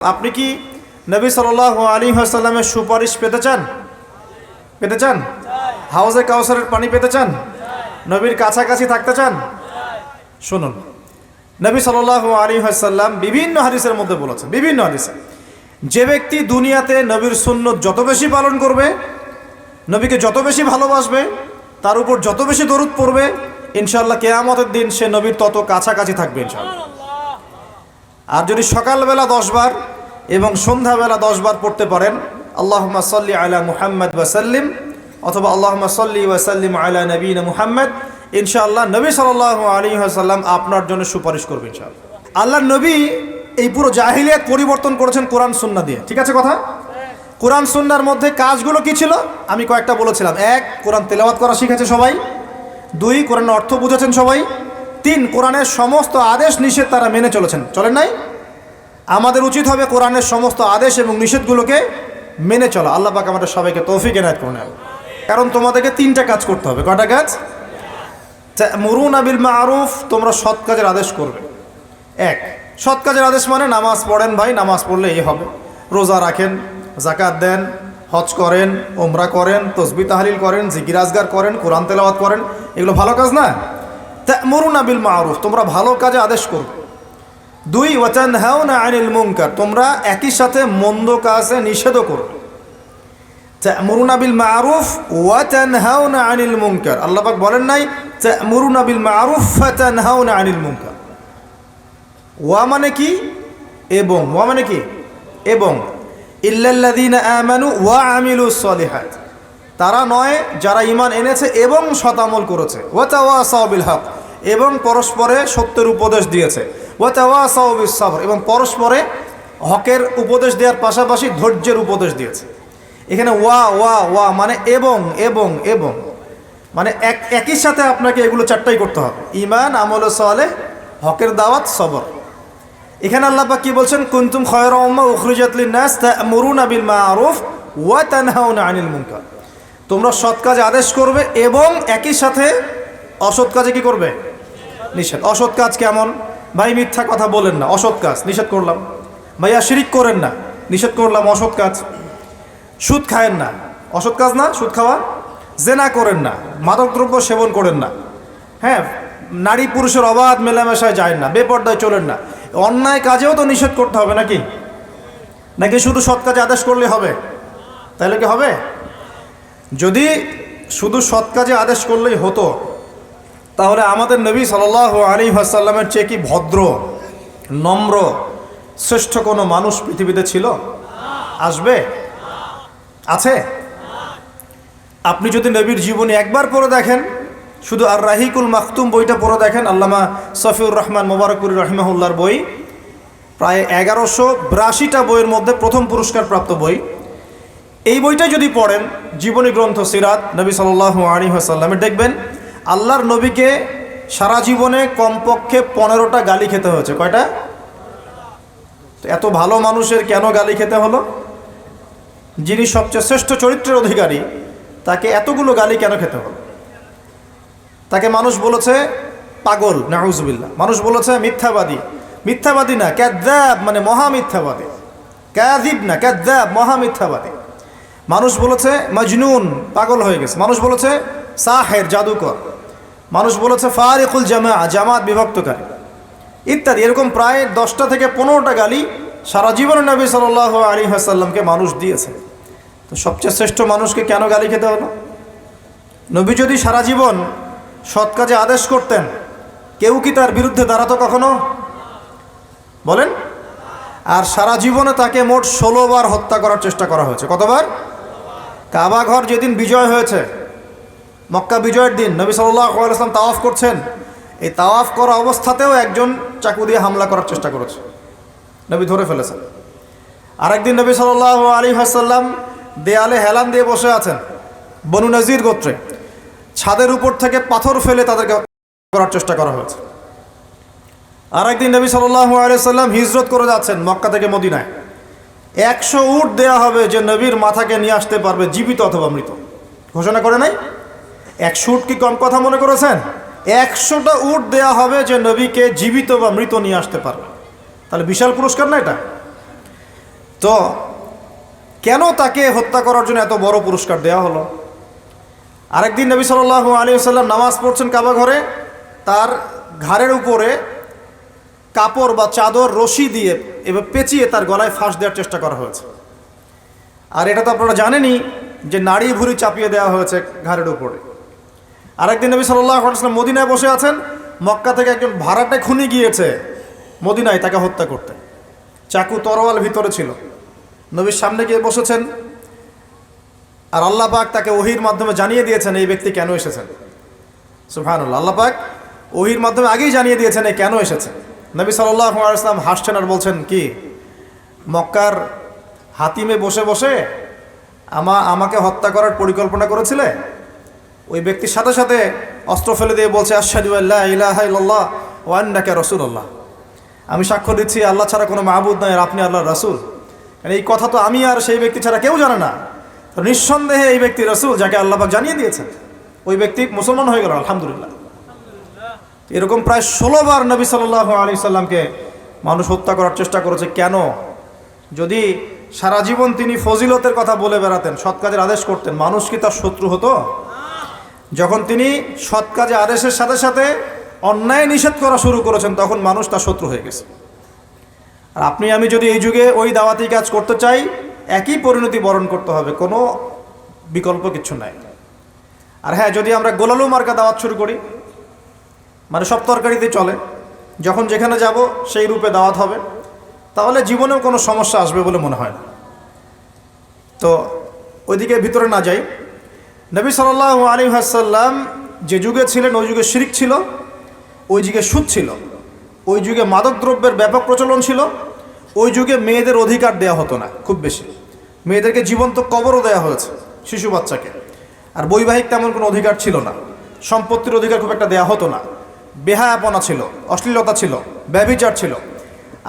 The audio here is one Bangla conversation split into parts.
আপনি কি নবী সাল্লাল্লাহু আলাইহি ওয়াসাল্লামের সুপারিশ পেতে চান? পেতে চান? হাউজে কাউসারের পানি পেতে চান? নবীর কাছাকাছি থাকতে চান? শুনুন, নবী সাল্লাল্লাহু আলাইহি ওয়াসাল্লাম বিভিন্ন হাদিসের মধ্যে বলেছেন, বিভিন্ন হাদিসে, যে ব্যক্তি দুনিয়াতে নবীর সুন্নত যত বেশি পালন করবে, নবীকে যত বেশি ভালোবাসবে, তার উপর যত বেশি দরুদ পড়বে, ইনশাআল্লাহ কিয়ামতের দিন সে নবীর তত কাছাকাছি থাকবে ইনশাআল্লাহ। আর যদি সকালবেলা 10 বার এবং সন্ধ্যাবেলা 10 বার পড়তে পারেন, আল্লাহুম্মা সাল্লি আলা মুহাম্মদ ওয়া সাল্লিম, অথবা আল্লাহুম্মা সাল্লি ওয়া সাল্লিম আলা নবিয়িনা মুহাম্মদ, ইনশাআল্লাহ নবী সাল্লাল্লাহু আলাইহি ওয়াসাল্লাম আপনার জন্য সুপারিশ করবে ইনশাআল্লাহ। আল্লাহর নবী এই পুরো জাহিলিয়াত পরিবর্তন করেছেন কোরআন সুন্নাহ দিয়ে, ঠিক আছে কথা? কোরআন সুন্নাহর মধ্যে কাজগুলো কি ছিল আমি কয়েকটা বলেছিলাম। 1, কোরআন তেলাওয়াত করা শিখেছে সবাই। 2, কোরআনের অর্থ বুঝেছেন সবাই। 3, কোরআনের সমস্ত আদেশ নিষেধ তারা মেনে চলেছেন, চলেন নাই? আমাদের উচিত হবে কোরআনের সমস্ত আদেশ এবং নিষেধগুলোকে মেনে চলা। আল্লাহ পাক আমাদের সবাইকে তৌফিক এনায়েত করুন। কারণ তোমাদেরকে 3টা কাজ করতে হবে। কয়টা কাজ? তা'মুরুনা বিল মা'রুফ, তোমরা সৎ কাজের আদেশ করবে। 1, সৎ কাজের আদেশ মানে নামাজ পড়েন ভাই, নামাজ পড়লে এই হবে। রোজা রাখেন, যাকাত দেন, হজ করেন, ওমরা করেন, তাসবিহ তাহলিল করেন, জিকির আজগার করেন, কোরআন তেলাওয়াত করেন, এগুলো ভালো কাজ না? তা'মুরুনা বিল মা'রুফ, তোমরা ভালো কাজে আদেশ করবে। 2, ওয়া তানহাউনা আনিল মুনকার, তোমরা একই সাথে মন্দ কাজে নিষেধও করবে। তা'মুরুনা বিল মা'রুফ ওয়া তানহাউনা আনিল মুনকার, আল্লাহ পাক বলেন নাই তা'মুরুনা বিল মা'রুফ ফাতানহাউনা আনিল মুনকার। ওয়া মানে কি? এবং। ওয়া মানে কি? এবং। ইল্লাল্লাযীনা আমানু ওয়া আমিলুস সলিহাত, তারা নয় যারা ঈমান এনেছে এবং সৎ আমল করেছে। ওয়া তাওয়াসাউ বিল হক, এবং পরস্পরে সত্যের উপদেশ দিয়েছে। ওয়া তাওয়াসাউ বিস সাবর, এবং পরস্পরে হকের উপদেশ দেওয়ার পাশাপাশি ধৈর্যের উপদেশ দিয়েছে। এখানে ওয়া ওয়া ওয়া মানে এবং এবং এবং, মানে একই সাথে আপনাকে এগুলো 4টাই করতে হবে: ঈমান, আমল সালেহ, হকের দাওয়াত, সবর। এখানে আল্লাহ পাক কি বলছেন? কুনতুম খায়রা উম্মাহ উখরিজাত লিন-নাস তা'মুরুনা বিল মা'রুফ ওয়া তানহাউনা আনিল মুনকার, তোমরা সৎ কাজে আদেশ করবে এবং একই সাথে অসৎ কাজে কি করবে? নিষেধ। অসৎ কাজ কেমন? ভাই মিথ্যা কথা বলেন না, অসৎ কাজ, নিষেধ করলাম। ভাইয়া শিরিক করেন না, নিষেধ করলাম, অসৎ কাজ। সুদ খায়েন না, অসৎ কাজ না সুদ খাওয়া? জেনা করেন না, মাদকদ্রব্য সেবন করেন না, হ্যাঁ, নারী পুরুষের অবাধ মেলামেশায় যায় না, বেপর্দায় চলেন না। অন্যায় কাজেও তো নিষেধ করতে হবে নাকি? নাকি শুধু সৎ কাজে আদেশ করলে হবে? তাহলে কি হবে? যদি শুধু সৎ কাজে আদেশ করলেই হতো, তাহলে আমাদের নবী সাল্লাল্লাহু আলাইহি ওয়াসাল্লামের চেয়ে কি ভদ্র, নম্র, শ্রেষ্ঠ কোনো মানুষ পৃথিবীতে ছিল? আসবে? আছে? আপনি যদি নবীর জীবনী একবার পড়ে দেখেন, শুধু আর রাহিকুল মাখতুম বইটা পড়ে দেখেন, আল্লামা সফিউর রহমান মোবারকপুরী রহিমাহুল্লাহর বই, প্রায় 1182টা বইয়ের মধ্যে প্রথম পুরস্কার প্রাপ্ত বই। এই বইটা যদি পড়েন, জীবনী গ্রন্থ সিরাত নবী সাল্লাল্লাহু আলাইহি ওয়াসাল্লামের, দেখবেন আল্লাহর নবীকে সারা জীবনে কমপক্ষে 15টা গালি খেতে হয়েছে। কয়টা? এত ভালো মানুষের কেন গালি খেতে হলো? যিনি সবচেয়ে শ্রেষ্ঠ চরিত্রের অধিকারী, তাকে এতগুলো গালি কেন খেতে হলো? তাকে মানুষ বলেছে পাগল, নাউজুবিল্লাহ। মানুষ বলেছে মিথ্যাবাদী। মিথ্যাবাদী না, কাযযাব, মানে মহা মিথ্যাবাদী। কাযিব না, কাযযাব, মহা মিথ্যাবাদী। মানুষ বলেছে মজনুন, পাগল হয়ে গেছে। মানুষ বলেছে সাহের, জাদুকর। মানুষ বলেছে ফারিকুল জামাআ, জামাত বিভক্তকারী, ইত্যাদি। এরকম প্রায় 10টা থেকে 15টা গালি সারা জীবনে নবী সাল্লাল্লাহু আলাইহি ওয়াসাল্লামকে মানুষ দিয়েছে। তো সবচেয়ে শ্রেষ্ঠ মানুষকে কেন গালি খেতে হলো? নবী যদি সারা জীবন সৎ কাজে আদেশ করতেন, কেউ কি তার বিরুদ্ধে দাঁড়াতো কখনো? বলেন। আর সারা জীবনে তাকে মোট 16 বার হত্যা করার চেষ্টা করা হয়েছে। কতবার? কাবা ঘর যেদিন বিজয় হয়েছে, মক্কা বিজয়ের দিন, নবী সাল্লাল্লাহু আলাইহি ওয়াসাল্লাম তাওয়াফ করছেন। এই তাওয়াফ করা অবস্থাতেও একজন চাকু দিয়ে হামলা করার চেষ্টা করেছে, নবী ধরে ফেলেছেন। আরেকদিন নবী সাল্লাল্লাহু আলাইহি ওয়াসাল্লাম দেয়ালে হেলান দিয়ে বসে আছেন, বনু নজির গোত্রে। ছাদের উপর থেকে পাথর ফেলে তাদেরকে করার চেষ্টা করা হয়েছে। আরেকদিন নবী সাল্লাল্লাহু আলাইহি ওয়াসাল্লাম হিজরত করে যাচ্ছেন মক্কা থেকে মদিনায়। 100 উট দেয়া হবে যে নবীর মাথাকে নিয়ে আসতে পারবে জীবিত অথবা মৃত, ঘোষণা করে নাই? 100 উট কি কম কথা মনে করেছেন? 100টা উট দেয়া হবে যে নবীকে জীবিত বা মৃত নিয়ে আসতে পারবে। তাহলে বিশাল পুরস্কার না এটা? তো কেন তাকে হত্যা করার জন্য এত বড় পুরস্কার দেওয়া হলো? আরেকদিন নবী সাল্লাল্লাহু আলাইহি ওয়াসাল্লাম নামাজ পড়ছেন কাবা ঘরে, তার ঘাড়ের উপরে কাপড় বা চাদর রশি দিয়ে এবার পেঁচিয়ে তার গলায় ফাঁস দেওয়ার চেষ্টা করা হয়েছে। আর এটা তো আপনারা জানেনই যে নাড়ি ভুঁড়ি চাপিয়ে দেওয়া হয়েছে ঘাড়ের উপরে। আরেকদিন নবী সাল্লাল্লাহু আলাইহি ওয়াসাল্লাম মদিনায় বসে আছেন, মক্কা থেকে একজন ভাড়াটে খুনি গিয়েছে মদিনায় তাকে হত্যা করতে, চাকু তরোয়াল ভিতরে ছিল। নবীর সামনে গিয়ে বসেছেন, আর আল্লাহ পাক তাকে ওহির মাধ্যমে জানিয়ে দিয়েছেন এই ব্যক্তি কেন এসেছেন। সুবহানাল্লাহ, আল্লাহ পাক ওহির মাধ্যমে আগেই জানিয়ে দিয়েছেন এই কেন এসেছেন। নবী সাল্লাল্লাহু আলাইহি ওয়াসাল্লাম হাসছেন আর বলছেন, কি মক্কার হাতিমে বসে বসে আমাকে হত্যা করার পরিকল্পনা করেছিলে? ওই ব্যক্তির সাথে সাথে অস্ত্র ফেলে দিয়ে বলছে, আশহাদু আল্লা ইলাহা ইল্লাল্লাহ ওয়া আন্নাকা রাসূলুল্লাহ, আমি সাক্ষ্য দিচ্ছি আল্লাহ ছাড়া কোনো মাবুদ নয় আর আপনি আল্লাহর রাসূল। এই কথা তো আমি আর সেই ব্যক্তি ছাড়া কেউ জানে না, তো নিঃসন্দেহে এই ব্যক্তি রাসূল যাকে আল্লাহ পাক জানিয়ে দিয়েছেন। ওই ব্যক্তি মুসলমান হয়ে গেল, আলহামদুলিল্লাহ। এরকম প্রায় 16 বার নবী সাল্লাল্লাহু আলাইহি সাল্লামকে মানুষ হত্যা করার চেষ্টা করেছে। কেন? যদি সারা জীবন তিনি ফজিলতের কথা বলে বেড়াতেন, সৎ কাজের আদেশ করতেন, মানুষ কি তার শত্রু হতো? যখন তিনি সৎ কাজে আদেশের সাথে সাথে অন্যায় নিষেধ করা শুরু করেছেন, তখন মানুষ তার শত্রু হয়ে গেছে। আর আপনি আমি যদি এই যুগে ওই দাওয়াতি কাজ করতে চাই, একই পরিণতি বরণ করতে হবে, কোনো বিকল্প কিছু নাই। আর হ্যাঁ, যদি আমরা গোলালু মার্কা দাওয়াত শুরু করি, মানে সব তরকারিতে চলে, যখন যেখানে যাব সেই রূপে দাওয়াত হবে, তাহলে জীবনেও কোনো সমস্যা আসবে বলে মনে হয় না। তো ওইদিকে ভিতরে না যাই। নবী সাল্লাল্লাহু আলাইহি ওয়াসাল্লাম যে যুগে ছিলেন ওই যুগে শিরক ছিল, ওই যুগে সুদ ছিল, ওই যুগে মাদকদ্রব্যের ব্যাপক প্রচলন ছিল, ওই যুগে মেয়েদের অধিকার দেয়া হতো না খুব বেশি, মেয়েদেরকে জীবন্ত কবরও দেওয়া হয়েছে শিশু বাচ্চাকে। আর বৈবাহিক তেমন কোনো অধিকার ছিল না, সম্পত্তির অধিকার খুব একটা দেয়া হতো না, বেহায়াপনা ছিল, অশ্লীলতা ছিল, ব্যভিচার ছিল।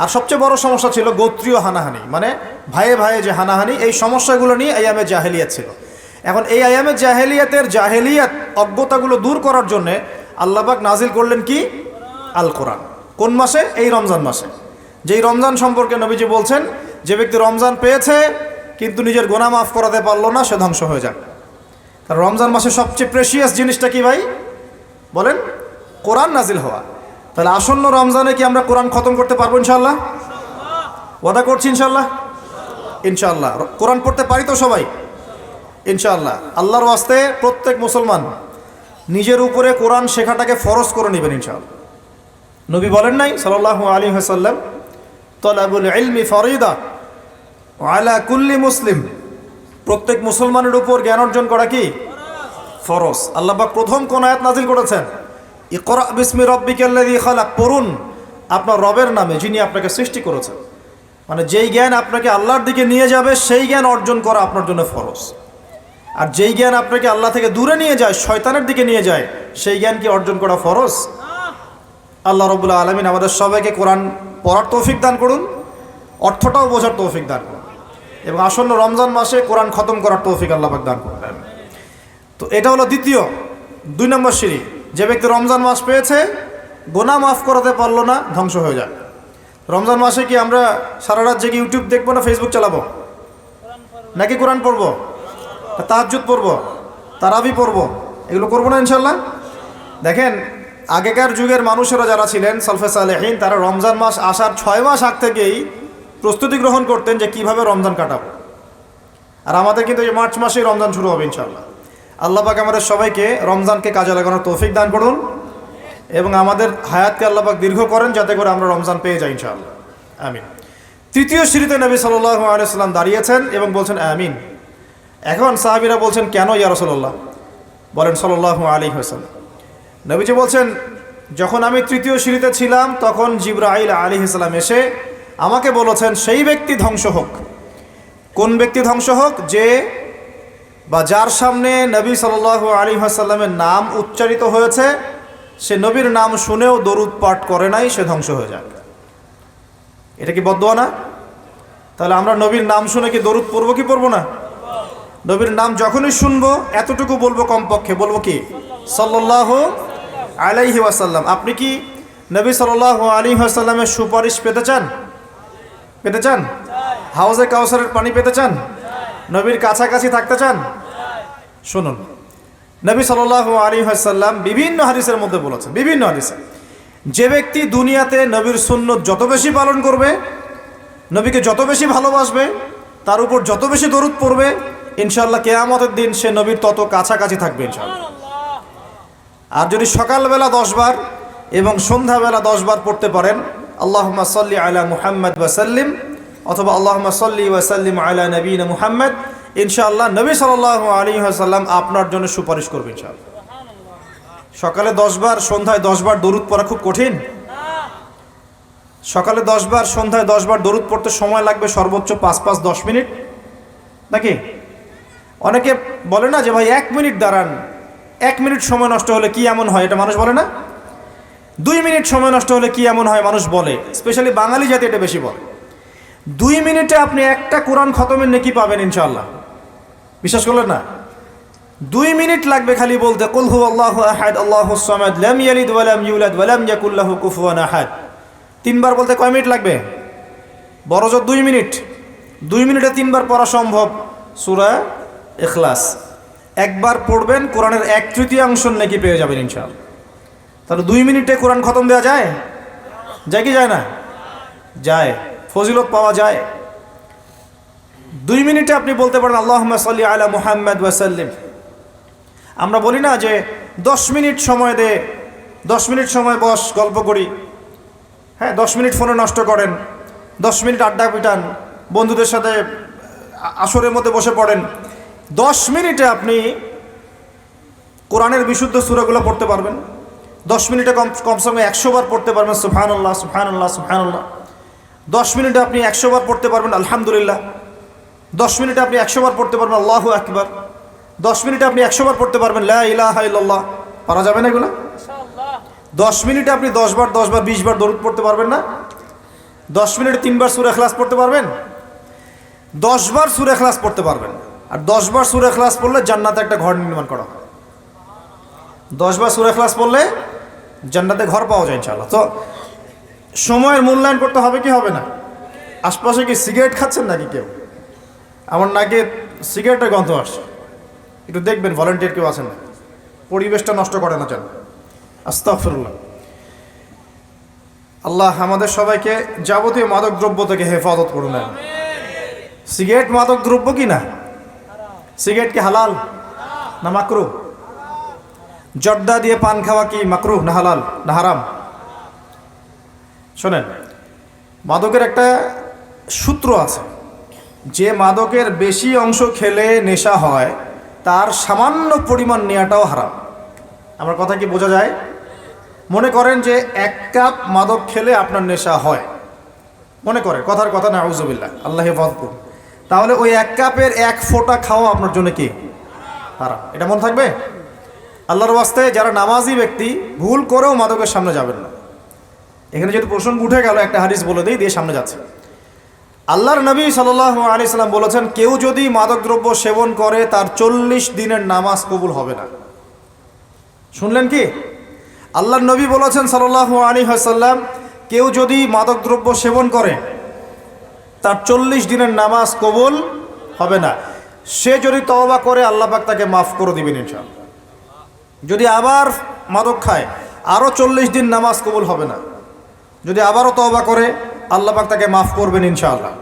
আর সবচেয়ে বড় সমস্যা ছিল গোত্রীয় হানাহানি, মানে ভাইয়ে ভাইয়ে যে হানাহানি, এই সমস্যাগুলো নিয়ে আইয়ামে জাহেলিয়াত ছিল। এখন এই আইয়ামে জাহেলিয়াত অজ্ঞতাগুলো দূর করার জন্যে আল্লাহ পাক নাজিল করলেন কি? আল কোরআন। কোন মাসে? এই রমজান মাসে। যেই রমজান সম্পর্কে নবীজি বলছেন, যে ব্যক্তি রমজান পেয়েছে কিন্তু নিজের গুনাহ মাফ করাতে পারলো না, সে ধ্বংস হয়ে যাবে। কারণ রমজান মাসে সবচেয়ে প্রেশিয়াস জিনিসটা কি ভাই বলেন? কোরআন নাজিল হওয়া। তাহলে আসন্ন রমজানে কি আমরা কোরআন খতম করতে পারবো ইনশাআল্লাহ? ওয়াদা করছি ইনশাআল্লাহ। ইনশাআল্লাহ কোরআন পড়তে পারি তো সবাই ইনশাআল্লাহ। আল্লাহর ওয়াস্তে প্রত্যেক মুসলমান নিজের উপরে কোরআন শেখাটাকে ফরজ করে নেবেন ইনশাআল্লাহ। নবী বলেন নাই সাল্লাল্লাহু আলাইহি ওয়াসাল্লাম, তালাবুল ইলমি ফরিদা আলা কুল্লি মুসলিম, প্রত্যেক মুসলমানের উপর জ্ঞান অর্জন করা কি ফরজ। আল্লাহ পাক প্রথম কোন আয়াত নাজিল করেছেন? ইকরা বিসমি রাব্বিকাল্লাযী খালাক, পড়ুন আপনার রবের নামে যিনি আপনাকে সৃষ্টি করেছেন। মানে যেই জ্ঞান আপনাকে আল্লাহর দিকে নিয়ে যাবে সেই জ্ঞান অর্জন করা আপনার জন্য ফরজ। আর যেই জ্ঞান আপনাকে আল্লাহ থেকে দূরে নিয়ে যায়, শয়তানের দিকে নিয়ে যায়, সেই জ্ঞান কি অর্জন করা ফরজ? আল্লাহ রাব্বুল আলামিন আমাদের সবাইকে কোরআন পড়ার তৌফিক দান করুন, অর্থটাও বোঝার তৌফিক দান করুন, এবং আসন্ন রমজান মাসে কোরআন খতম করার তৌফিক আল্লাহ পাক দান করুন। তো এটা হলো দ্বিতীয় 2 নম্বর সিঁড়ি। যে ব্যক্তি রমজান মাস পেয়েছে, গুনাহ মাফ করাতে পারলো না, ধ্বংস হয়ে যায়। রমজান মাসে কি আমরা সারা রাত জেগে ইউটিউব দেখবো না ফেসবুক চালাবো? নাকি কোরআন পড়বো, তাহাজ্জুদ পড়বো, তারাবি পড়বো? এগুলো করবো না ইনশাল্লাহ। দেখেন আগেকার যুগের মানুষেরা যারা ছিলেন সালফে সালেহিন, তারা রমজান মাস আসার 6 মাস আগ থেকেই প্রস্তুতি গ্রহণ করতেন যে কিভাবে রমজান কাটাবো। আর আমাদের কিন্তু এই মার্চ মাসেই রমজান শুরু হবে ইনশাল্লাহ। আল্লাহ পাক আমাদের সবাইকে রমজানকে কাজে লাগানোর তৌফিক দান করুন, এবং আমাদের হায়াতকে আল্লাহ পাক দীর্ঘ করেন, যাতে করে আমরা রমজান পেয়ে যাই ইনশাআল্লাহ। আমিন। তৃতীয় সিঁড়িতে নবী সাল্লাল্লাহু আলাইহি ওয়াসাল্লাম দাঁড়িয়েছেন এবং বলছেন আমিন। এখন সাহাবীরা বলছেন, কেন ইয়া রাসূলুল্লাহ? বলেন সাল্লাল্লাহু আলাইহি ওয়াসাল্লাম। নবীজি বলছেন, যখন আমি তৃতীয় সিঁড়িতে ছিলাম তখন জিবরাইল আলাইহিস সালাম এসে আমাকে বলেছেন, সেই ব্যক্তি ধ্বংস হোক। কোন ব্যক্তি ধ্বংস হোক? যে বা যার সামনে নবী সাল্লাল্লাহু আলাইহি ওয়াসাল্লামের নাম উচ্চারিত হয়েছে, সে নবীর নাম শুনেও দরুদ পাঠ করে নাই, সে ধ্বংস হয়ে যাক। এটা কি বদদোয়া না? তাহলে আমরা নবীর নাম শুনে কি দরুদ পড়বো কি পড়বো না? নবীর নাম যখনই শুনবো এতটুকু বলবো, কমপক্ষে বলবো কি সাল্লাল্লাহু আলাইহি ওয়াসাল্লাম। আপনি কি নবী সাল্লাল্লাহু আলাইহি ওয়াসাল্লামের সুপারিশ পেতে চান? পেতে চান? হাউজে কাউসারের পানি পেতে চান? নবীর কাছাকাছি থাকতে চান? শুনুন, নবী সাল্লাল্লাহু আলাইহি ওয়াসাল্লাম বিভিন্ন হাদিসের মধ্যে বলেছেন, বিভিন্ন হাদিসে, যে ব্যক্তি দুনিয়াতে নবীর সুন্নত যত বেশি পালন করবে, নবীকে যত বেশি ভালোবাসবে, তার উপর যত বেশি দরুদ পড়বে, ইনশাআল্লাহ কিয়ামতের দিন সে নবীর তত কাছাকাছি থাকবে ইনশাআল্লাহ। আর যদি সকালবেলা 10 বার এবং সন্ধ্যাবেলা 10 বার পড়তে পারেন, আল্লাহুম্মা সাল্লি আলা মুহাম্মদ ওয়া সাল্লিম, অথবা আল্লাহুম্মা সাল্লি ওয়া সাল্লিম আলা নবিয়িনা মুহাম্মদ, ইনশাআল্লাহ নবী সাল্লাল্লাহু আলাইহি ওয়াসাল্লাম আপনার জন্য সুপারিশ করবে ইনশাআল্লাহ। সকালে 10 বার, সন্ধ্যায় 10 বার দরুদ পড়া খুব কঠিন? সকালে 10 বার, সন্ধ্যায় 10 বার দরুদ পড়তে সময় লাগবে সর্বোচ্চ 5-10 মিনিট, নাকি? অনেকে বলে না যে ভাই 1 মিনিট দাঁড়ান, 1 মিনিট সময় নষ্ট হলে কি এমন হয়, এটা মানুষ বলে না? 2 মিনিট সময় নষ্ট হলে কি এমন হয় মানুষ বলে, স্পেশালি বাঙালি জাতি এটা বেশি বলে। 2 মিনিটে আপনি একটা কোরআন খতমের নেকি পাবেন ইনশাআল্লাহ, বিশ্বাস করলেন না? 2 মিনিট লাগবে খালি বলতে কুল হুয়াল্লাহু আহাদ আল্লাহুস সামাদ লাম ইয়ালিদ ওয়া লাম ইউলাদ ওয়া লাম ইয়াকুল লাহু কুফুয়ান আহাদ। 3 বার বলতে কয় মিনিট লাগবে? বড়জোর 2 মিনিট। 2 মিনিটে 3 বার পড়া সম্ভব সূরা ইখলাস। একবার পড়বেন, কোরআনের 1/3 নেকি পেয়ে যাবেন ইনশাআল্লাহ। তাহলে 2 মিনিটে কোরআন খতম দেওয়া যায়? যায় কি যায় না? যায়, ফজিলত পাওয়া যায়। 2 মিনিটে আপনি বলতে পারেন আল্লাহুম্মা সাল্লি আলা মুহাম্মদ ওয়া সাল্লিম। আমরা বলি না যে 10 মিনিট সময় দে, 10 মিনিট সময় বস, গল্প করি, হ্যাঁ 10 মিনিট ফোনে নষ্ট করেন, 10 মিনিট আড্ডা পিটান, বন্ধুদের সাথে আসরের মধ্যে বসে পড়েন। 10 মিনিটে আপনি কোরআনের বিশুদ্ধ সূরাগুলো পড়তে পারবেন। 10 মিনিটে কমসে কম 100 বার পড়তে পারবেন সুবহানাল্লাহ সুবহানাল্লাহ সুবহানাল্লাহ। 10 মিনিটে আপনি 100 বার পড়তে পারবেন আলহামদুলিল্লাহ। 10 মিনিটে আপনি 100 বার পড়তে পারবেন আল্লাহু আকবার। 10 মিনিটে আপনি 100 বার পড়তে পারবেন লা ইলাহা ইল্লাল্লাহ। পারা যাবে না এগুলো? ইনশাআল্লাহ। 10 মিনিটে আপনি 10 বার 20 বার দরুদ পড়তে পারবেন না? 10 মিনিটে 3 বার সূরা ইখলাস পড়তে পারবেন? 10 বার সূরা ইখলাস পড়তে পারবেন। আর 10 বার সূরা ইখলাস পড়লে জান্নাতে একটা ঘর নির্মাণ করা হয়। 10 বার সূরা ইখলাস পড়লে জান্নাতে ঘর পাওয়া যায় ইনশাআল্লাহ। তো সময়ের মূল্যায়ন করতে হবে কি হবে না? আশপাশে কি সিগারেট খাচ্ছেন নাকি কেউ? আমার নাকে সিগারেটের গন্ধ আসছে, একটু দেখবেন ভলান্টিয়ার কেউ আছেন না, পরিবেশটা নষ্ট করে না যেন। আস্তাগফিরুল্লাহ। আল্লাহ আমাদের সবাইকে যাবতীয় মাদক দ্রব্য থেকে হেফাজত করুন। সিগারেট মাদক দ্রব্য কি না? সিগারেট কি হালাল না মাকরুহ? জর্দা দিয়ে পান খাওয়া কি মাকরুহ না হালাল না হারাম? শোনেন, মাদকের একটা সূত্র আছে, যে মাদকের বেশি অংশ খেলে নেশা হয় তার সামান্য পরিমাণ নেওয়াটাও হারাম। আমার কথা কি বোঝা যায়? মনে করেন যে 1 কাপ মাদক খেলে আপনার নেশা হয়, মনে করে, কথার কথা নাউজুবিল্লাহ, আল্লাহ হেফাজত করুন, তাহলে ওই 1 কাপের 1 ফোঁটা খাওয়া আপনার জন্য কি হারাম? এটা মনে থাকবে? আল্লাহর ওয়াস্তে যারা নামাজি ব্যক্তি ভুল করেও মাদকের সামনে যাবেন না। এখানে যদি প্রসঙ্গ উঠে গেল, একটা হাদিস বলে দিই, দিয়ে সামনে যাচ্ছে। আল্লাহর নবী সাল্লাল্লাহু আলাইহি সাল্লাম বলেছেন, কেউ যদি মাদকদ্রব্য সেবন করে তার 40 দিনের নামাজ কবুল হবে না। শুনলেন কি? আল্লাহর নবী বলেছেন সাল্লাল্লাহু আলাইহি ওয়াসাল্লাম, কেউ যদি মাদকদ্রব্য সেবন করে তার 40 দিনের নামাজ কবুল হবে না। সে যদি তওবা করে আল্লাহ পাক তাকে মাফ করে দিবেন ইনশাআল্লাহ। যদি আবার মাদক খায় আরও 40 দিন নামাজ কবুল হবে না। যদি আবারও তওবা করে আল্লাহ পাক তাকে মাফ করবেন ইনশাআল্লাহ।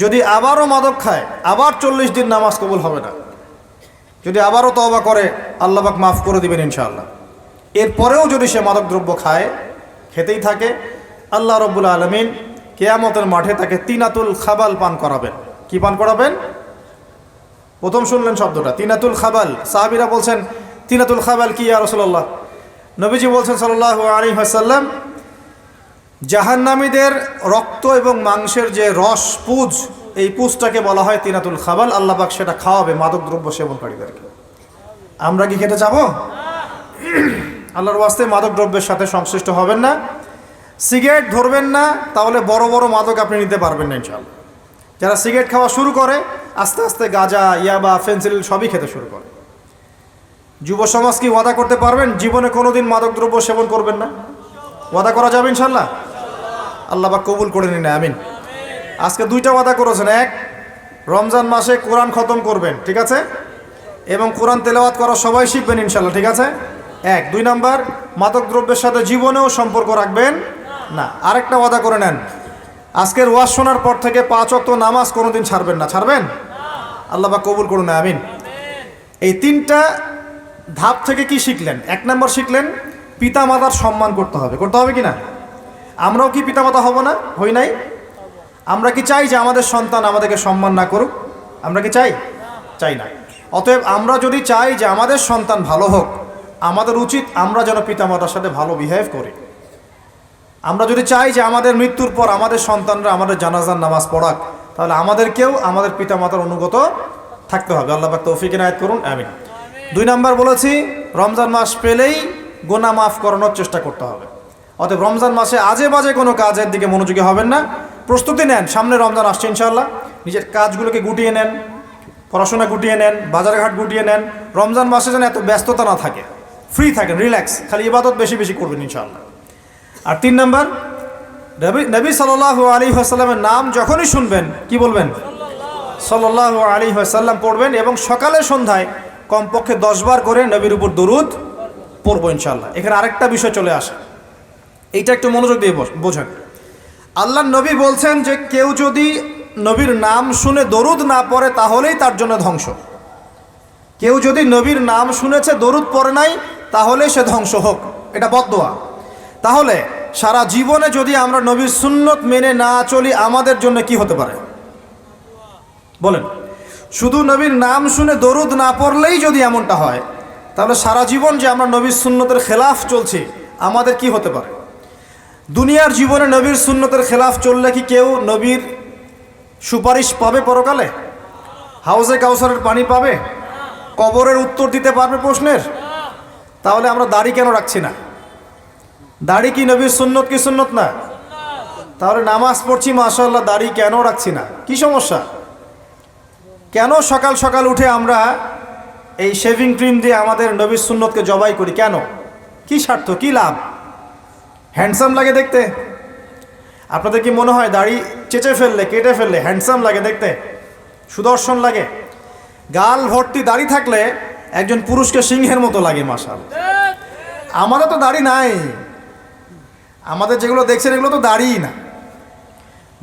যদি আবারও মাদক খায় আবার 40 দিন নামাজ কবুল হবে না। যদি আবারও তওবা করে আল্লাহ পাক মাফ করে দিবেন ইনশাআল্লাহ। এরপরেও যদি সে মাদকদ্রব্য খায়, খেতেই থাকে, আল্লাহ রাব্বুল আলামিন কিয়ামতের মাঠে তাকে তিনাতুল খাবাল পান করাবেন। কি পান করাবেন? প্রথম শুনলেন শব্দটা তিনাতুল খাবাল। সাহাবীরা বলছেন, তিনাতুল খাবাল কি ইয়া রাসূলুল্লাহ? নবীজি বলছেন সাল্লাল্লাহু আলাইহি ওয়াসাল্লাম, জাহান্নামীদের রক্ত এবং মাংসের যে রস পুজ, এই পুজটাকে বলা হয় তিনাতুল খাবাল। আল্লাহ পাক সেটা খাওয়াবে মাদকদ্রব্য সেবনকারীদেরকে। আমরা কি খেতে যাবো? আল্লাহর ওয়াস্তে মাদকদ্রব্যের সাথে সংশ্লিষ্ট হবেন না। সিগারেট ধরবেন না, তাহলে বড় বড় মাদক আপনি নিতে পারবেন না ইনশাআল্লাহ। যারা সিগারেট খাওয়া শুরু করে আস্তে আস্তে গাঁজা, ইয়াবা, ফেন্সিডিল সবই খেতে শুরু করে। যুব সমাজ কি ওয়াদা করতে পারবেন জীবনে কোনোদিন মাদকদ্রব্য সেবন করবেন না? ওয়াদা করা যাবে ইনশাআল্লাহ? আল্লাহ পাক কবুল করে নিন, আমিন। আজকে দুইটা ওয়াদা করেছেন। এক, রমজান মাসে কোরআন খতম করবেন, ঠিক আছে, এবং কোরআন তেলাওয়াত করা সবাই শিখবেন ইনশাল্লাহ, ঠিক আছে। এক। দুই নাম্বার, মাদক দ্রব্যের সাথে জীবনেও সম্পর্ক রাখবেন না। আরেকটা ওয়াদা করে নেন, আজকের ওয়াজ শোনার পর থেকে 5 ওয়াক্ত নামাজ কোনোদিন ছাড়বেন না। ছাড়বেন? আল্লাহ পাক কবুল করুন, আমিন। এই 3টা ধাপ থেকে কি শিখলেন? 1 নম্বর শিখলেন পিতা মাতার সম্মান করতে হবে। করতে হবে কি না? আমরাও কি পিতা মাতা হব না? হই নাই? আমরা কি চাই যে আমাদের সন্তান আমাদেরকে সম্মান না করুক? আমরা কি চাই? চাই না। অতএব আমরা যদি চাই যে আমাদের সন্তান ভালো হোক, আমাদের উচিত আমরা যেন পিতা মাতার সাথে ভালো বিহেভ করি। আমরা যদি চাই যে আমাদের মৃত্যুর পর আমাদের সন্তানরা আমাদের জানাজার নামাজ পড়াক, তাহলে আমাদেরকেও আমাদের পিতা মাতার অনুগত থাকতে হবে। আল্লাহ পাক তৌফিক ইনায়াত করুন, আমিন। 2 নাম্বার বলেছি, রমজান মাস পেলেই গুনাহ মাফ করানোর চেষ্টা করতে হবে। অতএব রমজান মাসে আজে বাজে কোনো কাজের দিকে মনোযোগী হবেন না। প্রস্তুতি নেন, সামনে রমজান আসছে ইনশাআল্লাহ। নিজের কাজগুলোকে গুটিয়ে নেন, পড়াশোনা গুটিয়ে নেন, বাজারঘাট গুটিয়ে নেন। রমজান মাসে যেন এত ব্যস্ততা না থাকে, ফ্রি থাকেন, রিল্যাক্স, খালি ইবাদত বেশি বেশি করবেন ইনশাআল্লাহ। আর 3 নাম্বার, নবী সাল্লাল্লাহু আলাইহি ওয়াসাল্লামের নাম যখনই শুনবেন কি বলবেন? সাল্লাল্লাহু আলাইহি ওয়াসাল্লাম পড়বেন, এবং সকালে সন্ধ্যায় কমপক্ষে 10 বার করে নবীর উপর দরুদ পড়বো ইনশাআল্লাহ। এখানে আরেকটা বিষয় চলে আসে, এইটা একটু মনোযোগ দিয়ে বোঝেন। আল্লাহর নবী বলছেন যে কেউ যদি নবীর নাম শুনে দরুদ না পড়ে তাহলেই তার জন্য ধ্বংস। কেউ যদি নবীর নাম শুনেছে দরুদ পড়ে নাই তাহলে সে ধ্বংস হোক, এটা বদদোয়া। তাহলে সারা জীবনে যদি আমরা নবীর সুন্নত মেনে না চলি আমাদের জন্য কি হতে পারে বলেন? শুধু নবীর নাম শুনে দরুদ না পড়লেই যদি এমনটা হয়, তাহলে সারা জীবন যে আমরা নবীর সুন্নতের খেলাফ চলছি আমাদের কি হতে পারে? দুনিয়ার জীবনে নবীর সুন্নতের খেলাফ চললে কি কেউ নবীর সুপারিশ পাবে পরকালে? হাউজে কাউসারের পানি পাবে? কবরের উত্তর দিতে পারবে প্রশ্নের? তাহলে আমরা দাড়ি কেন রাখছি না? দাড়ি কি নবীর সুন্নত কি সুন্নত না? তাহলে নামাজ পড়ছি মাশাআল্লাহ, দাড়ি কেন রাখছি না? কি সমস্যা? কেন সকাল সকাল উঠে আমরা এই শেভিং ক্রিম দিয়ে আমাদের নবীর সুন্নতকে জবাই করি? কেন? কি স্বার্থ, কি লাভ? হ্যান্ডসাম লাগে দেখতে? আপনাদের কি মনে হয় দাড়ি চেঁচে ফেললে, কেটে ফেললে হ্যান্ডসাম লাগে দেখতে, সুদর্শন লাগে? গাল ভর্তি দাড়ি থাকলে একজন পুরুষকে সিংহের মতো লাগে মাশাআল্লাহ। আমাদের তো দাড়ি নাই, আমাদের যেগুলো দেখছেন এগুলো তো দাড়িই না।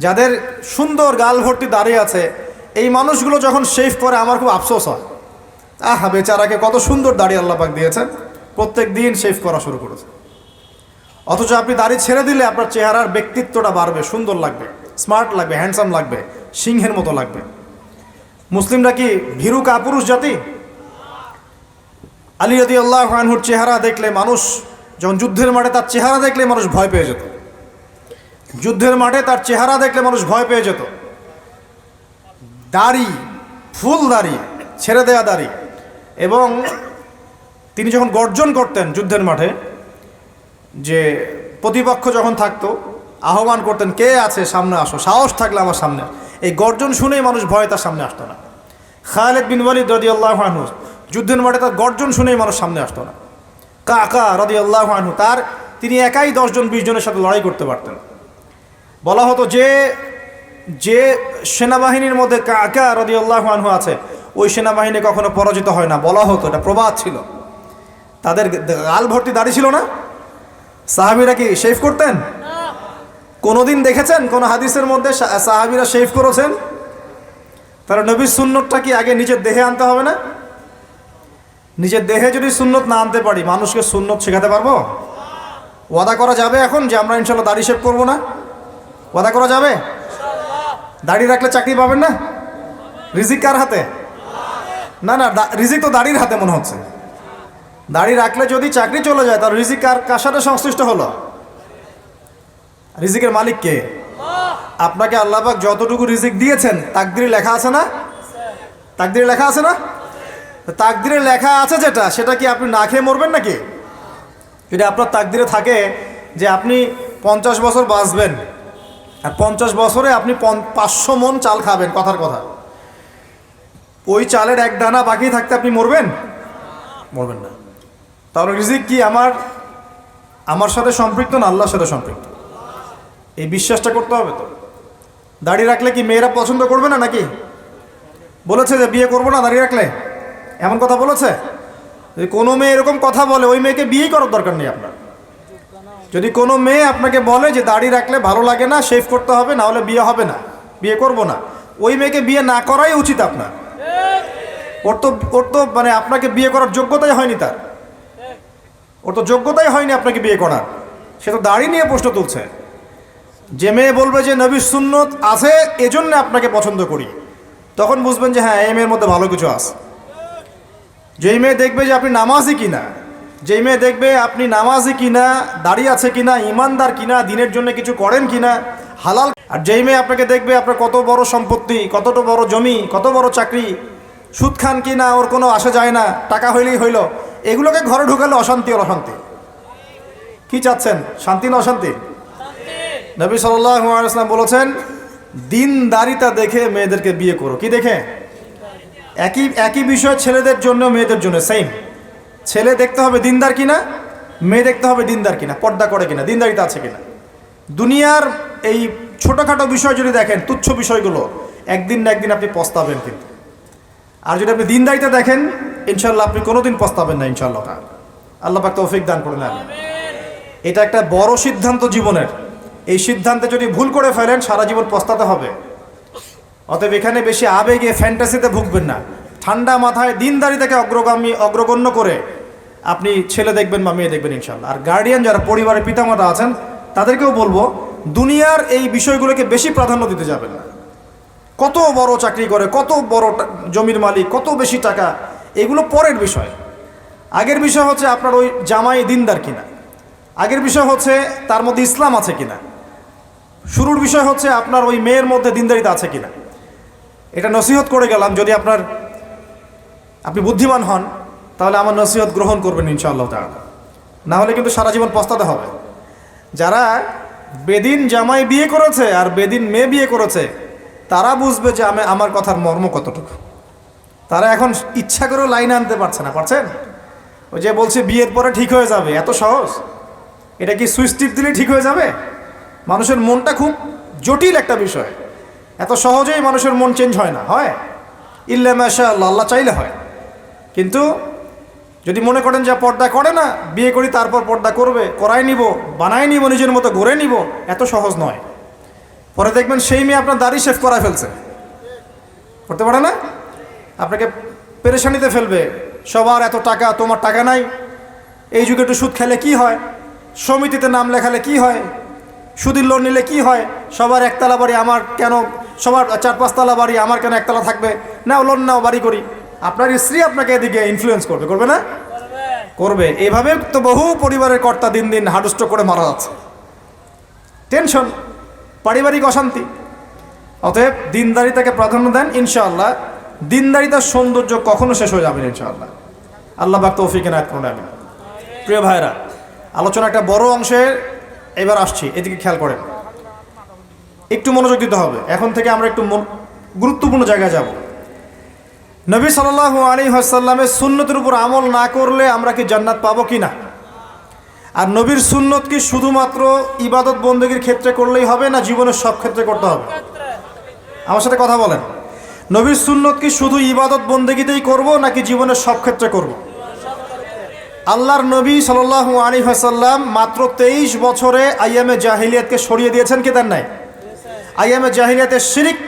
যাদের সুন্দর গাল ভর্তি দাড়ি আছে এই মানুষগুলো যখন শেভ করে আমার খুব আফসোস হয়। আহা বেচারাকে কত সুন্দর দাড়ি আল্লাহ পাক দিয়েছেন, প্রত্যেক দিন শেভ করা শুরু করেছে। অথচ আপনি দাড়ি ছেড়ে দিলে আপনার চেহারার ব্যক্তিত্বটা বাড়বে, সুন্দর লাগবে, স্মার্ট লাগবে, হ্যান্ডসাম লাগবে, সিংহের মতো লাগবে। মুসলিমরা কি ভীরু কাপুরুষ জাতি? আলী রাদিয়াল্লাহু আনহুর চেহারা দেখলে মানুষ, যখন যুদ্ধের মাঠে তার চেহারা দেখলে মানুষ ভয় পেয়ে যেত। যুদ্ধের মাঠে তার চেহারা দেখলে মানুষ ভয় পেয়ে যেত। দাড়ি, ফুল দাড়ি, ছেড়ে দেয়া দাড়ি, এবং তিনি যখন গর্জন করতেন যুদ্ধের মাঠে, যে প্রতিপক্ষ যখন থাকতো আহ্বান করতেন, কে আছে সামনে আসো, সাহস থাকলে আমার সামনে। এই গর্জন শুনেই মানুষ ভয়ে তার সামনে আসতো না। খালিদ বিন ওয়ালিদ রাদিয়াল্লাহু আনহু যুদ্ধের মাঠে তার গর্জন শুনেই মানুষ সামনে আসতো না। কাকা রাদিয়াল্লাহু আনহু তিনি একাই 10 জন 20 জনের সাথে লড়াই করতে পারতেন। বলা হতো যে সেনাবাহিনীর মধ্যে কাকা রাদিয়াল্লাহু আনহু আছে ওই সেনাবাহিনী কখনো পরাজিত হয় না, বলা হতো, এটা প্রবাদ ছিল। তাদের গাল ভর্তি দাড়ি ছিল না। সাহাবীরা কি শেভ করতেন? কোনোদিন দেখেছেন কোন হাদিসের মধ্যে সাহাবীরা শেভ করেছেন? তারা নবীর সুন্নতটা কি আগে নিজের দেহে আনতে হবে না? নিজের দেহে যদি সুন্নত না আনতে পারি মানুষকে সুন্নত শেখাতে পারবো? ওয়াদা করা যাবে এখন যে আমরা ইনশাল্লাহ দাড়ি শেভ করবো না? ওয়াদা করা যাবে? দাড়ি রাখলে চাকরি পাবেন না? রিজিক কার হাতে? না না, রিজিক তো দাড়ির হাতে মনে হচ্ছে। দাড়ি রাখলে যদি চাকরি চলে যায় তার রিজিক কার সাথে সংশ্লিষ্ট হলো? রিজিকের মালিক কে? আপনাকে আল্লাহ পাক যতটুকু রিজিক দিয়েছেন তাকদিরে লেখা আছে না? তাকদিরে লেখা আছে না? তাকদিরে লেখা আছে যেটা, সেটা কি আপনি না খেয়ে মরবেন নাকি? যদি আপনার তাকদিরে থাকে যে আপনি 50 বছর বাঁচবেন আর 50 বছরে আপনি 500 মণ চাল খাবেন, কথার কথা, ওই চালের এক দানা বাকি থাকতে আপনি মরবেন? মরবেন না। তাহলে রিজিক কি আমার সাথে সম্পৃক্ত না আল্লাহর সাথে সম্পৃক্ত? এই বিশ্বাসটা করতে হবে তো। দাড়ি রাখলে কি মেয়েরা পছন্দ করবে না নাকি? বলেছে যে বিয়ে করবো না দাড়ি রাখলে, এমন কথা বলেছে? যদি কোনো মেয়ে এরকম কথা বলে ওই মেয়েকে বিয়েই করার দরকার নেই আপনার। যদি কোনো মেয়ে আপনাকে বলে যে দাড়ি রাখলে ভালো লাগে না, শেভ করতে হবে, না হলে বিয়ে হবে না, বিয়ে করব না, ওই মেয়েকে বিয়ে না করাই উচিত আপনার। ওর তো মানে আপনাকে বিয়ে করার যোগ্যতাই হয়নি, ওর তো যোগ্যতাই হয়নি আপনাকে বিয়ে করার। সে তো দাড়ি নিয়ে প্রশ্ন তুলছে। যে মেয়ে বলবে যে নবীর সুন্নত আছে এজন্য আপনাকে পছন্দ করি, তখন বুঝবেন যে হ্যাঁ এই মেয়ের মধ্যে ভালো কিছু আছে। যেই মেয়ে দেখবে যে আপনি নামাজি কিনা, যেই মেয়ে দেখবে আপনি নামাজি কিনা, দাঁড়িয়ে আছে কিনা, ইমানদার কিনা, দিনের জন্য কিছু করেন কিনা, হালাল, আর যেই মেয়ে আপনাকে দেখবে আপনার কত বড় সম্পত্তি, কতটা বড় জমি, কত বড় চাকরি, সুদ খান কিনা ওর কোনো আসা যায় না, টাকা হইলেই হইল, এগুলোকে ঘরে ঢুকালে অশান্তি আর অশান্তি। কি চাচ্ছেন, শান্তি না অশান্তি? নবী সাল্লাল্লাহু আলাইহি ওয়াসাল্লাম বলেছেন দিনদারিতা দেখে মেয়েদেরকে বিয়ে করো। কি দেখে? একই বিষয় ছেলেদের জন্য মেয়েদের জন্য সেম। ছেলে দেখতে হবে দিনদার কিনা, মেয়ে দেখতে হবে দিনদার কিনা, পর্দা করে কিনা, দিনদারিতা আছে কিনা। দুনিয়ার এই ছোটোখাটো বিষয় যদি দেখেন, তুচ্ছ বিষয়গুলো, একদিন না একদিন আপনি পস্তাবেন কিন্তু। আর যদি আপনি দিনদারিতা দেখেন ইনশাল্লাহ আপনি কোনোদিন পস্তাবেন না ইনশাআল্লাহ। আল্লাহ পাক তৌফিক দান করে নেন। এটা একটা বড় সিদ্ধান্ত জীবনের। এই সিদ্ধান্তে যদি ভুল করে ফেলেন সারা জীবন পস্তাতে হবে। অতএব এখানে বেশি আবেগে ফ্যান্টাসিতে ভুগবেন না, ঠান্ডা মাথায় দিনদারিতাকে অগ্রগণ্য করে আপনি ছেলে দেখবেন বা মেয়ে দেখবেন ইনশাআল্লাহ। আর গার্ডিয়ান যারা পরিবারের পিতামাতা আছেন তাদেরকেও বলবো দুনিয়ার এই বিষয়গুলোকে বেশি প্রাধান্য দিতে যাবেন না। কত বড় চাকরি করে, কত বড় জমির মালিক, কত বেশি টাকা, এগুলো পরের বিষয়। আগের বিষয় হচ্ছে আপনার ওই জামাই দিনদার কিনা, আগের বিষয় হচ্ছে তার মধ্যে ইসলাম আছে কিনা, শুরুর বিষয় হচ্ছে আপনার ওই মেয়ের মধ্যে দিনদারিতা আছে কিনা। এটা নসিহত করে গেলাম, যদি আপনি বুদ্ধিমান হন তাহলে আমার নসিহত গ্রহণ করবেন ইনশাআল্লাহ তাআলা, না হলে কিন্তু সারা জীবন পস্তাতে হবে। যারা বেদিন জামাই বিয়ে করেছে আর বেদিন মেয়ে বিয়ে করেছে তারা বুঝবে যে আমার কথার মর্ম কতটুকু। তারা এখন ইচ্ছা করেও লাইনে আনতে পারছে না, পারছেন? ওই যে বলছে বিয়ের পরে ঠিক হয়ে যাবে, এত সহজ? এটা কি সুইচ টিপ দিলে ঠিক হয়ে যাবে? মানুষের মনটা খুব জটিল একটা বিষয়, এত সহজেই মানুষের মন চেঞ্জ হয় না। হয় ইল্লা মাশাআল্লাহ, আল্লাহ চাইলে হয়। কিন্তু যদি মনে করেন যে পর্দা করে না, বিয়ে করি তারপর পর্দা করবে, করাই নিব, বানাই নিব, নিজের মতো গড়ে নিব, এত সহজ নয়। পরে দেখবেন সেই মেয়ে আপনার দাড়ি শেভ করায় ফেলছে, করতে পারে না, আপনাকে পেরেশানিতে ফেলবে। সবার এত টাকা, তোমার টাকা নাই, এই যুগে একটু সুদ খেলে কি হয়, সমিতিতে নাম লেখালে কি হয়, সুদের লোন নিলে কি হয়, সবার একতলা বাড়ি আমার কেন, সবার 4-5 তলা বাড়ি আমার কেন একতলা থাকবে, নাও লোন নাও বাড়ি করি। আপনার স্ত্রী আপনাকে এদিকে ইনফ্লুয়েন্স করবে, করবে না? করবে। এইভাবে তো বহু পরিবারের কর্তা দিন দিন হার্টস্ট্রোক করে মারা যাচ্ছে। টেনশন, পারিবারিক অশান্তি। অতএব দিনদারিতাকে প্রাধান্য দেন ইনশাআল্লাহ। দিনদারিতার সৌন্দর্য কখনো শেষ হয়ে যাবে না ইনশাআল্লাহ। আল্লাহ পাক তৌফিক এনায়েত করুন। আমিন। প্রিয় ভাইরা, আলোচনা একটা বড় অংশে এবার আসছি, এদিকে খেয়াল করেন, একটু মনোযোগ দিতে হবে। এখন থেকে আমরা একটু গুরুত্বপূর্ণ জায়গায় যাব। নবী সাল্লাল্লাহু আলাইহি ওয়াসাল্লামের সুন্নতের উপর আমল না করলে আমরা কি জান্নাত পাবো কি না? আর নবীর সুন্নত কি শুধুমাত্র ইবাদত বন্দেগীর ক্ষেত্রে করলেই হবে, না জীবনের সব ক্ষেত্রে করতে হবে? আমার সাথে কথা বলেন। নবীর সুন্নত কি শুধু ইবাদত বন্দেগীতেই করব নাকি জীবনের সব ক্ষেত্রে করব? আল্লাহর নবী সাল্লাল্লাহু আলাইহি ওয়াসাল্লাম মাত্র 23 বছরে আইয়ামে জাহিলিয়াতকে সরিয়ে দিয়েছেন কি দেন নাই? আইয়ামে জাহিলিয়াতের শিরিক,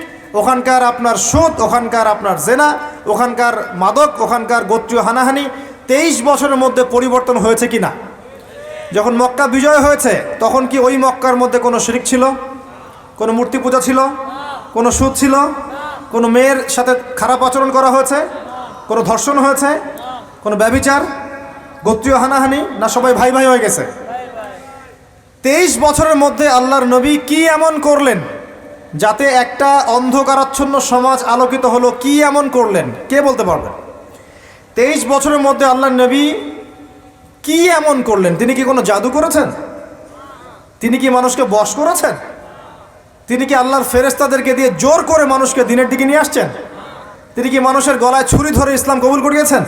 ওখানকার আপনার সুদ, ওখানকার আপনার জেনা, ওখানকার মাদক, ওখানকার গোত্রীয় হানাহানি 23 বছরের মধ্যে পরিবর্তন হয়েছে কি না? যখন মক্কা বিজয় হয়েছে তখন কি ওই মক্কার মধ্যে কোনো শিরিক ছিল, কোনো মূর্তি পূজা ছিল, কোনো সুদ ছিল, কোনো মেয়ের সাথে খারাপ আচরণ করা হয়েছে, কোনো ধর্ষণ হয়েছে, কোনো ব্যভিচার, গোত্রীয় হানাহানি, না সবাই ভাই ভাই হয়ে গেছে? 23 বছরের মধ্যে আল্লাহর নবী কি এমন করলেন যাতে একটা অন্ধকারাচ্ছন্ন সমাজ আলোকিত হলো? কি এমন করলেন কে বলতে পারবেন? 23 বছরের মধ্যে আল্লাহর নবী কি এমন করলেন? তিনি কি কোনো জাদু করেছেন? তিনি কি মানুষকে বশ করেছেন? তিনি কি আল্লাহর ফেরেশতাদেরকে দিয়ে জোর করে মানুষকে দিনের দিকে নিয়ে আসছেন? তিনি কি মানুষের গলায় ছুরি ধরে ইসলাম কবুল করিয়েছেন?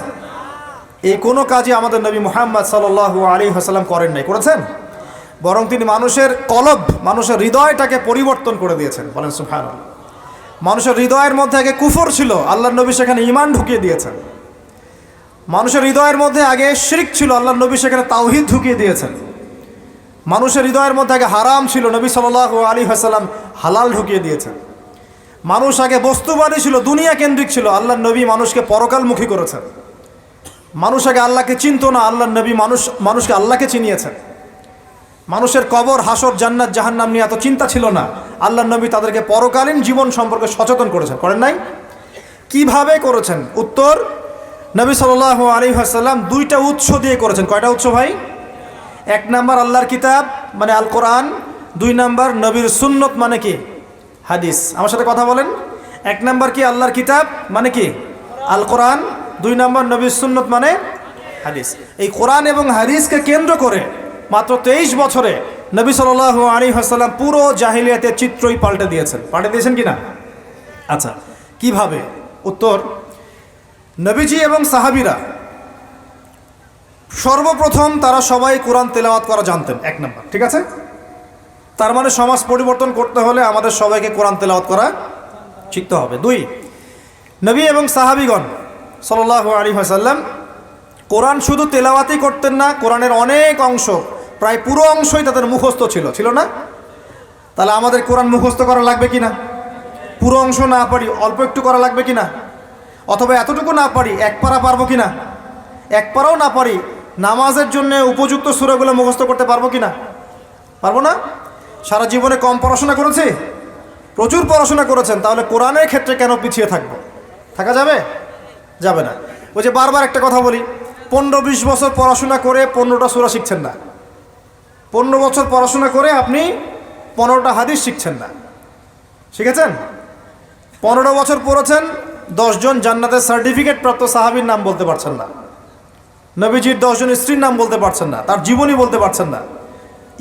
এই কোনো কাজই আমাদের নবী মুহাম্মদ সাল্লাল্লাহু আলাইহি ওয়াসাল্লাম করেন নাই। করেছেন? বরং তিনি মানুষের কলব, মানুষের হৃদয়টাকে পরিবর্তন করে দিয়েছেন। বলেন সুবহানাল্লাহ। মানুষের হৃদয়ের মধ্যে আগে কুফর ছিল, আল্লাহর নবী সেখানে ঈমান ঢুকিয়ে দিয়েছেন। মানুষের হৃদয়ের মধ্যে আগে শিরক ছিল, আল্লাহর নবী সেখানে তাওহীদ ঢুকিয়ে দিয়েছেন। মানুষের হৃদয়ের মধ্যে আগে হারাম ছিল, নবী সাল্লাল্লাহু আলাইহি ওয়াসাল্লাম হালাল ঢুকিয়ে দিয়েছেন। মানুষ আগে বস্তুবাদী ছিল, দুনিয়া কেন্দ্রিক ছিল, আল্লাহর নবী মানুষকে পরকালমুখী করেছেন। মানুষ আগে আল্লাহকে চিনত না, আল্লাহর নবী মানুষকে আল্লাহকে চিনিয়েছেন। মানুষের কবর, হাসর, জান্নাত, জাহান্নাম নিয়ে এত চিন্তা ছিল না, আল্লাহর নবী তাদেরকে পরকালীন জীবন সম্পর্কে সচেতন করেছেন। করেন নাই? কিভাবে করেছেন? উত্তর, নবী সাল্লাল্লাহু আলাইহি ওয়াসাল্লাম দুইটা উৎস দিয়ে করেছেন। কয়টা উৎস ভাই? এক নাম্বার আল্লাহর কিতাব মানে আল কোরআন, দুই নাম্বার নবীর সুন্নত মানে কি? হাদিস। আমার সাথে কথা বলেন। এক নাম্বার কি? আল্লাহর কিতাব মানে কি? আল কোরআন। দুই নাম্বার নবীর সুন্নত মানে হাদিস। এই কোরআন এবং হাদিসকে কেন্দ্র করে মাত্র 23 বছরে নবী সাল্লাল্লাহু আলাইহি ওয়াসাল্লাম পুরো জাহিলিয়াতের চিত্রই পাল্টে দিয়েছেন। পাল্টে দিয়েছেন কি না? আচ্ছা, কিভাবে? উত্তর, নবীজি এবং সাহাবীরা সর্বপ্রথম তারা সবাই কোরআন তেলাওয়াত করা জানতেন। এক নাম্বার, ঠিক আছে? তার মানে সমাজ পরিবর্তন করতে হলে আমাদের সবাইকে কোরআন তেলাওয়াত করা শিখতে হবে। দুই, নবী এবং সাহাবীগণ সাল্লাল্লাহু আলাইহি ওয়াসাল্লাম কোরআন শুধু তেলাওয়াতই করতেন না, কোরআনের অনেক অংশ, প্রায় পুরো অংশই তাদের মুখস্থ ছিল না? তাহলে আমাদের কোরআন মুখস্থ করা লাগবে কি না? পুরো অংশ না পারি, অল্প একটু করা লাগবে কি না? অথবা এতটুকু না পারি, এক পারা পারবো কি না? এক পারাও না পারি, নামাজের জন্য উপযুক্ত সূরাগুলো মুখস্থ করতে পারবো কি না? পারবো না? সারা জীবনে কম পড়াশোনা করেছি? প্রচুর পড়াশোনা করেছেন, তাহলে কোরআনের ক্ষেত্রে কেন পিছিয়ে থাকবো? থাকা যাবে? যাবে না। ওই যে বারবার একটা কথা বলি, 15-20 বছর পড়াশোনা করে 15টা সূরা শিখছেন না। 15 বছর পড়াশোনা করে আপনি 15টা হাদিস শিখছেন না। শিখেছেন? 15 বছর পড়েছেন, 10 জন জান্নাতের সার্টিফিকেট প্রাপ্ত সাহাবীর নাম বলতে পারছেন না। নবীজির 10 জন স্ত্রীর নাম বলতে পারছেন না, তার জীবনী বলতে পারছেন না,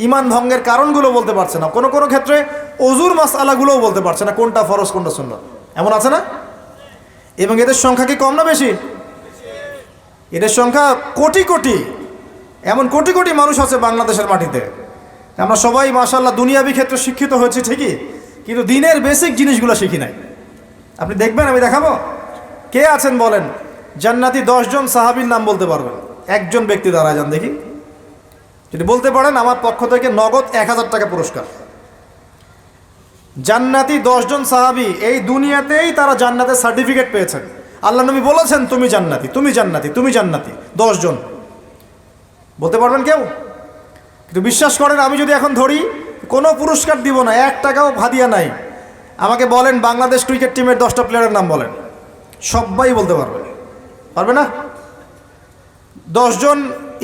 ঈমান ভঙ্গের কারণগুলো বলতে পারছেন না, কোনো কোনো ক্ষেত্রে ওযুর মাসআলাগুলোও বলতে পারছেন না, কোনটা ফরজ কোনটা সুন্নাত। এমন আছে না? এবং এদের সংখ্যা কি কম না বেশি? এদের সংখ্যা কোটি কোটি, এমন কোটি কোটি মানুষ আছে বাংলাদেশের মাটিতে। আমরা সবাই মাশাআল্লাহ দুনিয়াবি ক্ষেত্রে শিক্ষিত হয়েছি ঠিকই, কিন্তু দিনের বেসিক জিনিসগুলো শিখি নাই। আপনি দেখবেন, আমি দেখাবো। কে আছেন বলেন জান্নাতি 10 জন সাহাবীর নাম বলতে পারবেন? একজন ব্যক্তি দাঁড়ায় যান দেখি। যদি বলতে পারেন, আমার পক্ষ থেকে নগদ 1000 টাকা পুরস্কার। জান্নাতি 10 জন সাহাবী, এই দুনিয়াতেই তারা জান্নাতের সার্টিফিকেট পেয়েছেন। আল্লাহ নবী বলেছেন তুমি জান্নাতি, তুমি জান্নাতি, তুমি জান্নাতি। 10 জন বলতে পারবেন কেউ? কিন্তু বিশ্বাস করেন, আমি যদি এখন ধরি, কোনো পুরস্কার দিব না, 1 টাকাও হাদিয়া নাই। আমাকে বলেন বাংলাদেশ ক্রিকেট টিমের 10টা প্লেয়ারের নাম বলেন, সবাই বলতে পারবে। পারবে না? 10 জন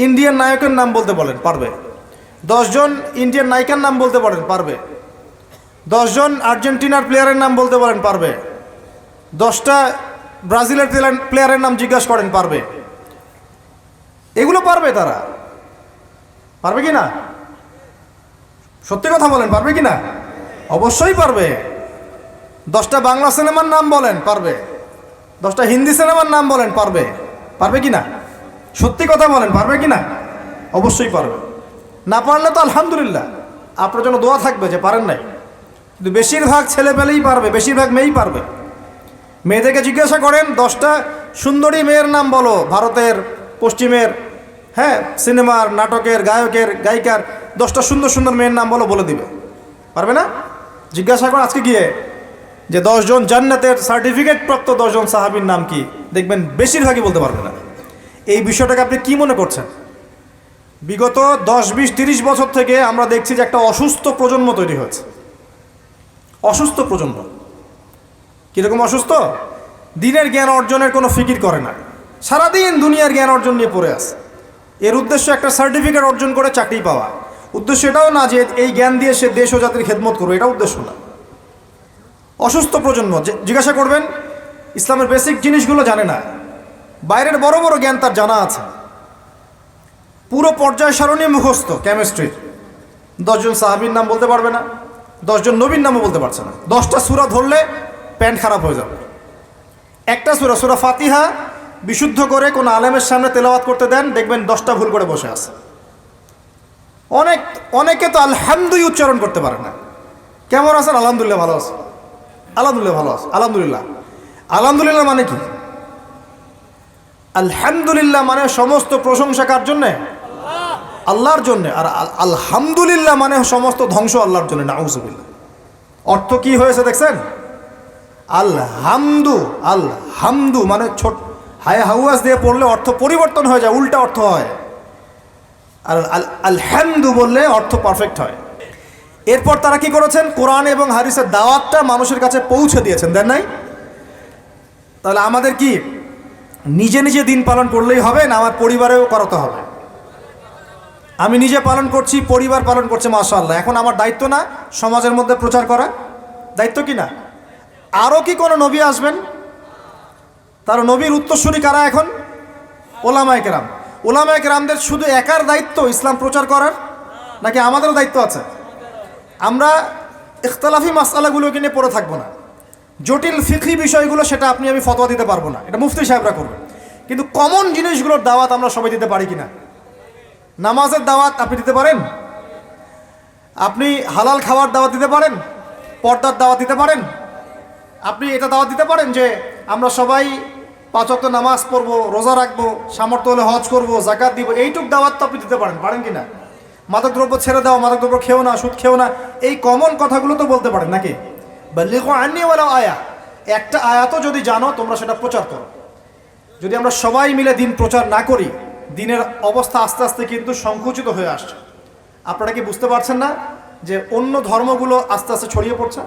ইন্ডিয়ান নায়কের নাম বলতে বলেন, পারবে। 10 জন ইন্ডিয়ান নায়িকার নাম বলতে পারেন, পারবে। 10 জন আর্জেন্টিনার প্লেয়ারের নাম বলতে পারেন, পারবে। 10টা ব্রাজিলের প্লেয়ারের নাম জিজ্ঞাসা করেন, পারবে। এগুলো পারবে তারা। পারবে কি না? সত্যি কথা বলেন, পারবে কি না? অবশ্যই পারবে। 10টা বাংলা সিনেমার নাম বলেন, পারবে। 10টা হিন্দি সিনেমার নাম বলেন, পারবে। পারবে কি না? সত্যি কথা বলেন, পারবে কি না? অবশ্যই পারবে। না পারলে তো আলহামদুলিল্লাহ, আপনার জন্য দোয়া থাকবে যে পারেন নাই। কিন্তু বেশিরভাগ ছেলেপেলেই পারবে, বেশিরভাগ মেয়েই পারবে। মেয়েদেরকে জিজ্ঞাসা করেন 10টা সুন্দরী মেয়ের নাম বলো, ভারতের, পশ্চিমের, হ্যাঁ, সিনেমার, নাটকের, গায়কের, গায়িকার 10টা সুন্দর সুন্দর মেয়ের নাম বলো, বলে দিবে। পারবে না? জিজ্ঞাসা করেন আজকে গিয়ে যে 10 জন জান্নাতের সার্টিফিকেট প্রাপ্ত 10 জন সাহাবীর নাম কি, দেখবেন বেশিরভাগই বলতে পারবে না। এই বিষয়টাকে আপনি কি মনে করছেন? বিগত 10, 20, 30 বছর থেকে আমরা দেখছি যে একটা অসুস্থ প্রজন্ম তৈরি হয়েছে। অসুস্থ প্রজন্ম। কীরকম অসুস্থ? দিনের জ্ঞান অর্জনের কোনো ফিকির করে না, সারাদিন দুনিয়ার জ্ঞান অর্জন নিয়ে পড়ে আছে। এর উদ্দেশ্য একটা সার্টিফিকেট অর্জন করে চাকরি পাওয়া। উদ্দেশ্য এটাও না যে এই জ্ঞান দিয়ে সে দেশ ও জাতির খেদমত করবে, এটা উদ্দেশ্য না। অসুস্থ প্রজন্ম। জিজ্ঞাসা করবেন, ইসলামের বেসিক জিনিসগুলো জানে না, বাইরের বড় বড় জ্ঞান তার জানা আছে, পুরো পর্যায় সারণী মুখস্থ কেমিস্ট্রির। 10 জন সাহাবীর নাম বলতে পারবে না, 10 জন নবীর নামও বলতে পারছে না। 10টা সূরা ধরলে প্যান্ট খারাপ হয়ে যাবে। একটা সূরা, সূরা ফাতিহা বিশুদ্ধ করে কোন আলেমের সামনে তেলাওয়াত করতে দেন, দেখবেন 10টা ভুল করে বসে আছে। অনেকে তো আলহামদুই উচ্চারণ করতে পারে না। কেমন আছেন? আলহামদুলিল্লাহ ভালো আছে, আলহামদুলিল্লাহ ভালো আছে, আলহামদুলিল্লাহ। আলহামদুলিল্লাহ মানে কি? আলহামদুলিল্লাহ মানে সমস্ত প্রশংসা কার জন্যে? আল্লাহর জন্যে। আর আলহামদুলিল্লাহ মানে সমস্ত ধ্বংস আল্লাহর জন্য, নাউজুবিল্লাহ। অর্থ কি হয়েছে দেখছেন? আলহামদু, আলহামদু মানে ছোট হায় হাউয়াস দিয়ে পড়লে অর্থ পরিবর্তন হয়ে যায়, উল্টা অর্থ হয়। আর আলহামদু বললে অর্থ পারফেক্ট হয়। এরপর তারা কি করেছেন? কোরআন এবং হাদিসের দাওয়াতটা মানুষের কাছে পৌঁছে দিয়েছেন, দেন নাই? তাহলে আমাদের কি নিজে নিজে দিন পালন করলেই হবে, না আমার পরিবারেও করাতে হবে? আমি নিজে পালন করছি, পরিবার পালন করছে, মাশাআল্লাহ। এখন আমার দায়িত্ব না সমাজের মধ্যে প্রচার করা? দায়িত্ব কি না? আরও কি কোনো নবী আসবেন? তার নবীর উত্তরসূরি কারা এখন? ওলামায়ে কেরাম। ওলামায়ে কেরামদের শুধু একার দায়িত্ব ইসলাম প্রচার করার, নাকি আমাদেরও দায়িত্ব আছে? আমরা ইখতিলাফি মাসআলাগুলোকে নিয়ে পড়ে থাকবো না। জটিল ফিকহি বিষয়গুলো সেটা আপনি আমি ফতোয়া দিতে পারবো না, এটা মুফতি সাহেবরা করবেন। কিন্তু কমন জিনিসগুলোর দাওয়াত আমরা সবাই দিতে পারি কিনা? নামাজের দাওয়াত আপনি দিতে পারেন? আপনি হালাল খাওয়ার দাওয়াত দিতে পারেন? পর্দার দাওয়াত দিতে পারেন? আপনি এটা দাওয়াত দিতে পারেন যে আমরা সবাই 5 ওয়াক্ত নামাজ পড়বো, রোজা রাখবো, সামর্থ্য হলে হজ করবো, যাকাত দিব, এইটুক দাওয়াত তো আপনি দিতে পারেন, পারেন কিনা? মাদকদ্রব্য ছেড়ে দাও, মাদকদ্রব্য খেও না, সুদ খেও না, এই কমন কথাগুলো তো বলতে পারেন নাকি? বাল্লিগু আন্নী ওয়ালাউ আয়া, একটা আয়াতও যদি জানো তোমরা সেটা প্রচার করো। যদি আমরা সবাই মিলে দিন প্রচার না করি, দিনের অবস্থা আস্তে আস্তে কিন্তু সংকুচিত হয়ে আসছে। আপনারা কি বুঝতে পারছেন না যে অন্য ধর্মগুলো আস্তে আস্তে ছড়িয়ে পড়ছে?